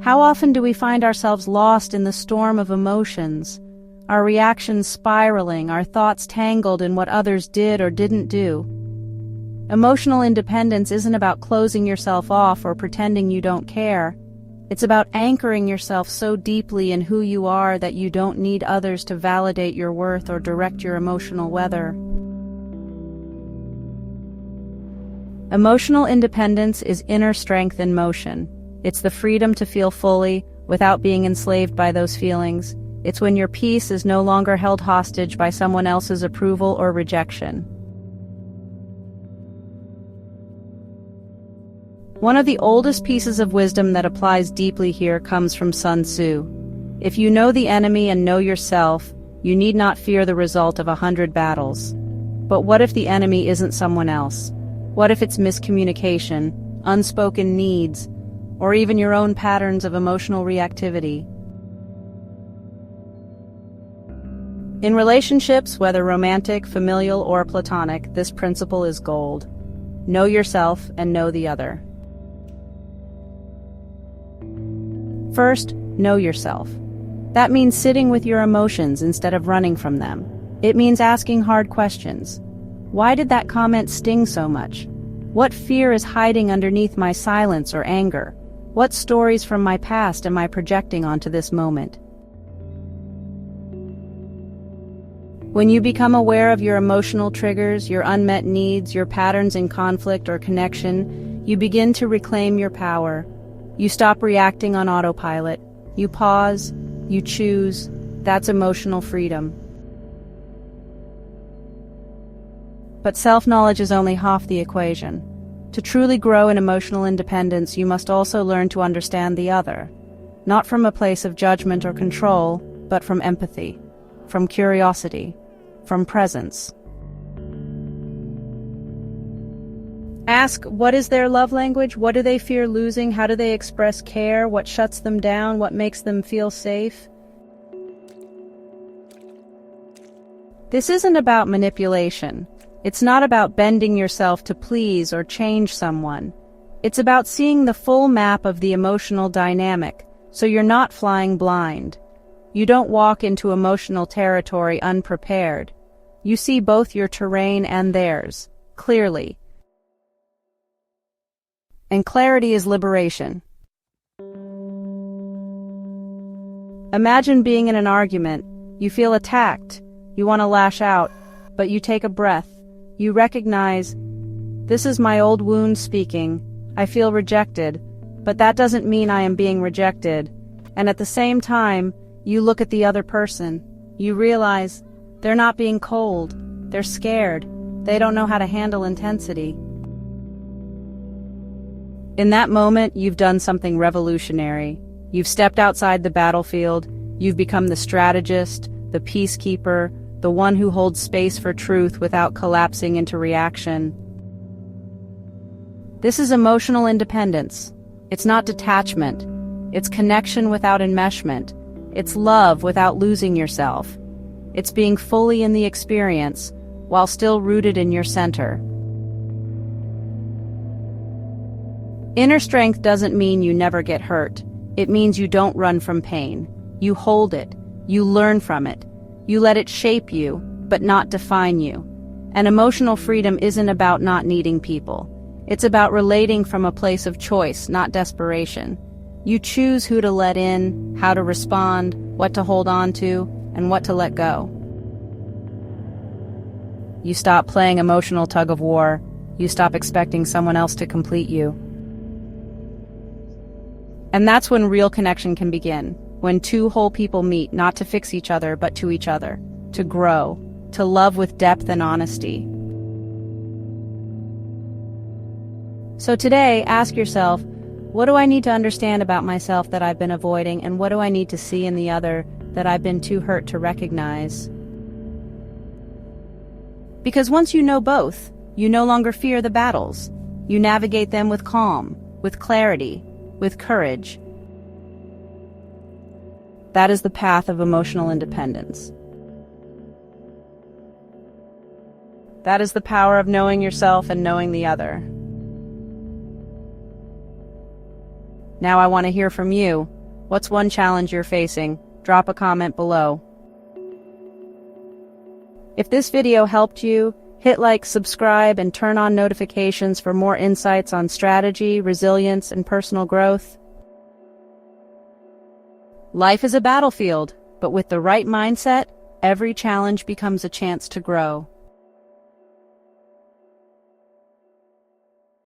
How often do we find ourselves lost in the storm of emotions, our reactions spiraling, our thoughts tangled in what others did or didn't do? Emotional independence isn't about closing yourself off or pretending you don't care. It's about anchoring yourself so deeply in who you are that you don't need others to validate your worth or direct your emotional weather. Emotional independence is inner strength in motion. It's the freedom to feel fully, without being enslaved by those feelings. It's when your peace is no longer held hostage by someone else's approval or rejection. One of the oldest pieces of wisdom that applies deeply here comes from Sun Tzu. If you know the enemy and know yourself, you need not fear the result of 100 battles. But what if the enemy isn't someone else? What if it's miscommunication, unspoken needs, or even your own patterns of emotional reactivity? In relationships, whether romantic, familial, or platonic, this principle is gold. Know yourself and know the other. First, know yourself. That means sitting with your emotions instead of running from them. It means asking hard questions. Why did that comment sting so much? What fear is hiding underneath my silence or anger? What stories from my past am I projecting onto this moment? When you become aware of your emotional triggers, your unmet needs, your patterns in conflict or connection, you begin to reclaim your power. You stop reacting on autopilot. You pause. You choose. That's emotional freedom. But self-knowledge is only half the equation. To truly grow in emotional independence, you must also learn to understand the other, not from a place of judgment or control, but from empathy, from curiosity, from presence. Ask, what is their love language? What do they fear losing? How do they express care? What shuts them down? What makes them feel safe? This isn't about manipulation. It's not about bending yourself to please or change someone. It's about seeing the full map of the emotional dynamic, so you're not flying blind. You don't walk into emotional territory unprepared. You see both your terrain and theirs, clearly. And clarity is liberation. Imagine being in an argument. You feel attacked. You want to lash out, but you take a breath. You recognize, this is my old wound speaking. I feel rejected, but that doesn't mean I am being rejected. And at the same time, you look at the other person. You realize they're not being cold. They're scared. They don't know how to handle intensity. In that moment, you've done something revolutionary. You've stepped outside the battlefield. You've become the strategist, the peacekeeper, the one who holds space for truth without collapsing into reaction. This is emotional independence. It's not detachment. It's connection without enmeshment. It's love without losing yourself. It's being fully in the experience while still rooted in your center. Inner strength doesn't mean you never get hurt. It means you don't run from pain. You hold it. You learn from it. You let it shape you, but not define you. And emotional freedom isn't about not needing people. It's about relating from a place of choice, not desperation. You choose who to let in, how to respond, what to hold on to, and what to let go. You stop playing emotional tug-of-war. You stop expecting someone else to complete you. And that's when real connection can begin. When two whole people meet, not to fix each other, but to each other, to grow, to love with depth and honesty. So today, ask yourself, what do I need to understand about myself that I've been avoiding, and what do I need to see in the other that I've been too hurt to recognize? Because once you know both, you no longer fear the battles. You navigate them with calm, with clarity, with courage. That is the path of emotional independence. That is the power of knowing yourself and knowing the other. Now I want to hear from you. What's one challenge you're facing? Drop a comment below. If this video helped you, hit like, subscribe, and turn on notifications for more insights on strategy, resilience, and personal growth. Life is a battlefield, but with the right mindset, every challenge becomes a chance to grow.